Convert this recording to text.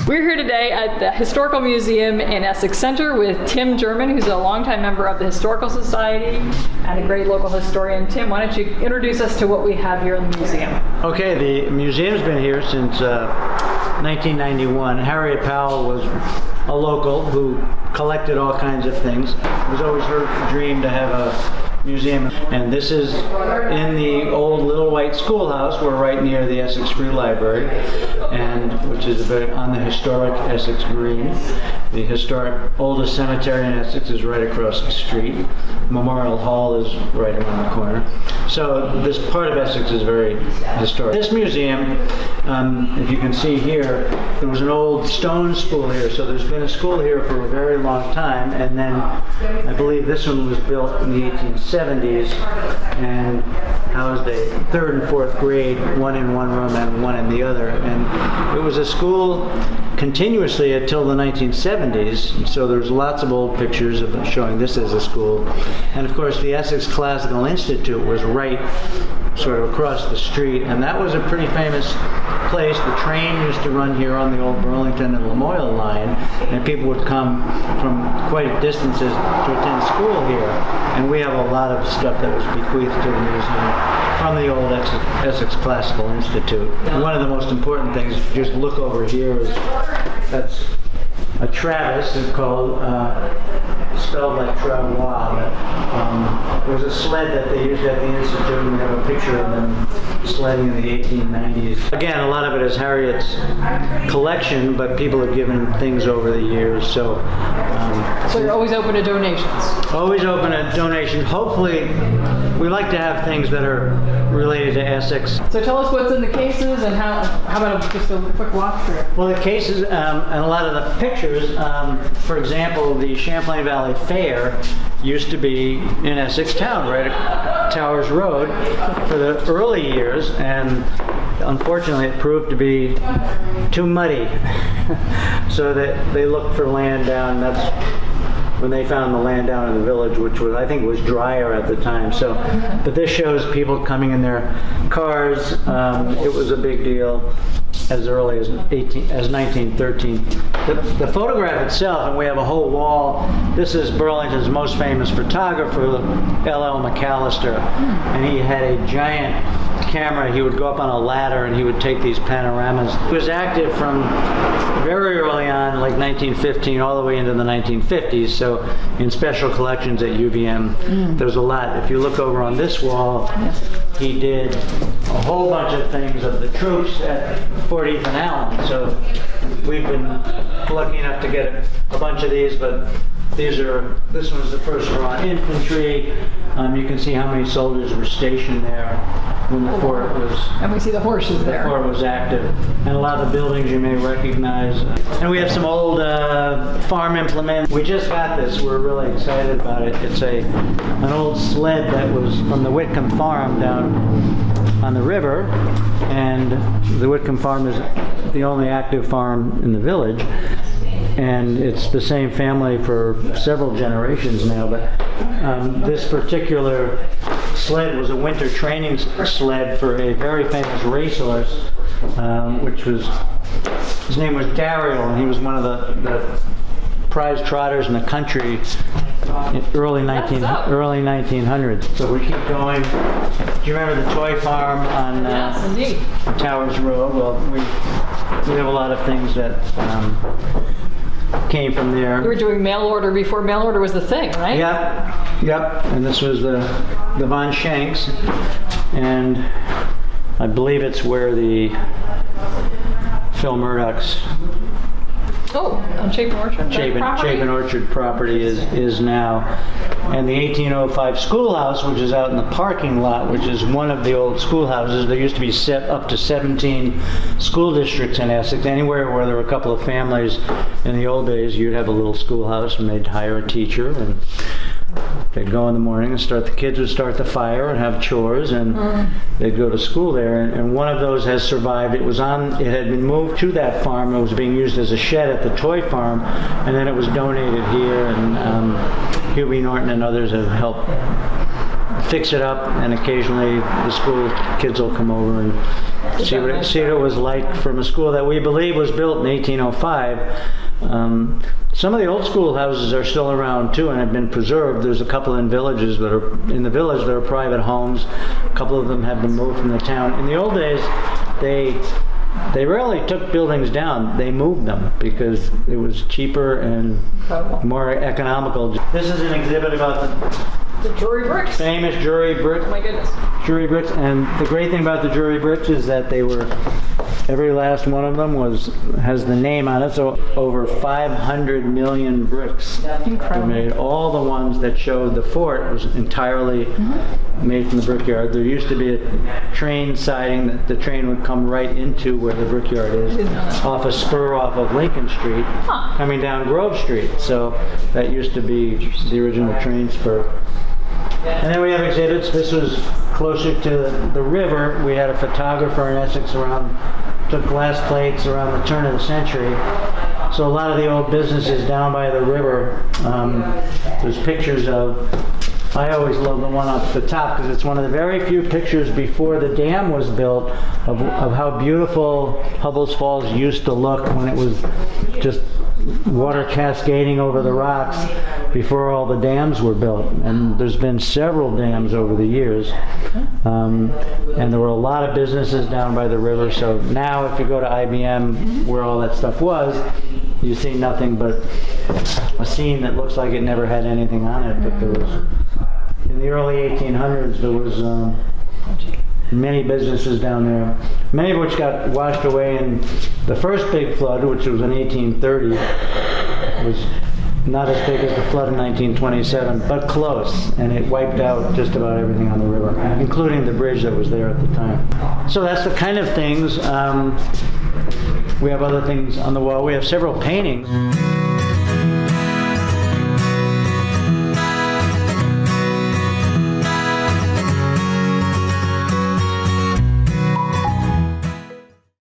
We're here today at the Historical Museum in Essex Center with Tim Jerman, who's a longtime member of the Historical Society and a great local historian. Tim, why don't you introduce us to what we have here in the museum? Okay, the museum's been here since 1991. Harriet Powell was a local who collected all kinds of things. It was always her dream to have a museum, and this is in the old Little White Schoolhouse. We're right near the Essex Free Library, and which is on the historic Essex Green. The historic oldest cemetery in Essex is right across the street. Memorial Hall is right around the corner. So this part of Essex is very historic. This museum, if you can see here, there was an old stone school here, so there's been a school here for a very long time, and then I believe this one was built in the 1870s and housed a third and fourth grade, one in one room and one in the other. And it was a school continuously until the 1970s, so there's lots of old pictures of it showing this as a school. And of course the Essex Classical Institute was right sort of across the street, and that was a pretty famous place. The train used to run here on the old Burlington and Lamoille line, and people would come from quite distances to attend school here. And we have a lot of stuff that was bequeathed to the museum from the old Essex Classical Institute. And one of the most important things, if you just look over here, is that's a Travis, it's called, spelled like travois. It was a sled that they used at the Institute, and we have a picture of them sledding in the 1890s. Again, a lot of it is Harriet's collection, but people have given things over the years, so... So you're always open to donations? Always open to donations. Hopefully, we like to have things that are related to Essex. So tell us what's in the cases, and how about just a quick walkthrough? Well, the cases and a lot of the pictures, for example, the Champlain Valley Fair used to be in Essex town, right at Towers Road, for the early years, and unfortunately it proved to be too muddy. So that they looked for land down. That's when they found the land down in the village, which was, I think, was drier at the time. So, but this shows people coming in their cars. It was a big deal as early as 1913. The photograph itself, and we have a whole wall. This is Burlington's most famous photographer, L.L. McAllister, and he had a giant camera. He would go up on a ladder and he would take these panoramas. He was active from very early on, like 1915, all the way into the 1950s. So in special collections at UVM, there's a lot. If you look over on this wall, he did a whole bunch of things of the troops at 40th and Allen. So we've been lucky enough to get a bunch of these, but this one's the first Vermont infantry. You can see how many soldiers were stationed there when the fort was... And we see the horses there. The fort was active. And a lot of the buildings you may recognize. And we have some old farm implements. We just got this. We're really excited about it. It's an old sled that was from the Whitcomb Farm down on the river. And the Whitcomb Farm is the only active farm in the village. And it's the same family for several generations now, but this particular sled was a winter training sled for a very famous racehorse, his name was Daryl, and he was one of the prize trotters in the country in early 1900s. So we keep going. Do you remember the toy farm on Towers Road? Well, we have a lot of things that came from there. You were doing mail order before mail order was the thing, right? Yep. And this was the Von Shanks, and I believe it's where the Phil Murdoch's on Chapin Orchard. Chapin Orchard property is now. And the 1805 schoolhouse, which is out in the parking lot, which is one of the old schoolhouses. There used to be up to 17 school districts in Essex. Anywhere where there were a couple of families in the old days, you'd have a little schoolhouse, and they'd hire a teacher, and they'd go in the morning and the kids would start the fire and have chores, and they'd go to school there. And one of those has survived. It had been moved to that farm. It was being used as a shed at the toy farm, and then it was donated here, and Hugh B. Norton and others have helped fix it up, and occasionally the school kids will come over and see what it was like from a school that we believe was built in 1805. Some of the old schoolhouses are still around too and have been preserved. There's a couple in the village that are private homes. A couple of them have been moved from the town. In the old days, they rarely took buildings down. They moved them because it was cheaper and more economical. This is an exhibit about the jury bricks. Famous jury bricks. Oh my goodness. Jury bricks, and the great thing about the jury bricks is that every last one of them has the name on it. So over 500 million bricks were made. All the ones that showed the fort was entirely made from the brickyard. There used to be a train siding that the train would come right into where the brickyard is, off a spur off of Lincoln Street, coming down Grove Street. So that used to be the original train spur. And then we have exhibits. This was closer to the river. We had a photographer in Essex took glass plates around the turn of the century. So a lot of the old businesses down by the river, there's pictures of. I always love the one up the top because it's one of the very few pictures before the dam was built of how beautiful Hubbell's Falls used to look when it was just water cascading over the rocks before all the dams were built. And there's been several dams over the years. And there were a lot of businesses down by the river. So now if you go to IBM, where all that stuff was, you see nothing but a scene that looks like it never had anything on it. But there was, in the early 1800s, there was many businesses down there, many of which got washed away in the first big flood, which was in 1830. It was not as big as the flood in 1927, but close, and it wiped out just about everything on the river, including the bridge that was there at the time. So that's the kind of things. We have other things on the wall. We have several paintings.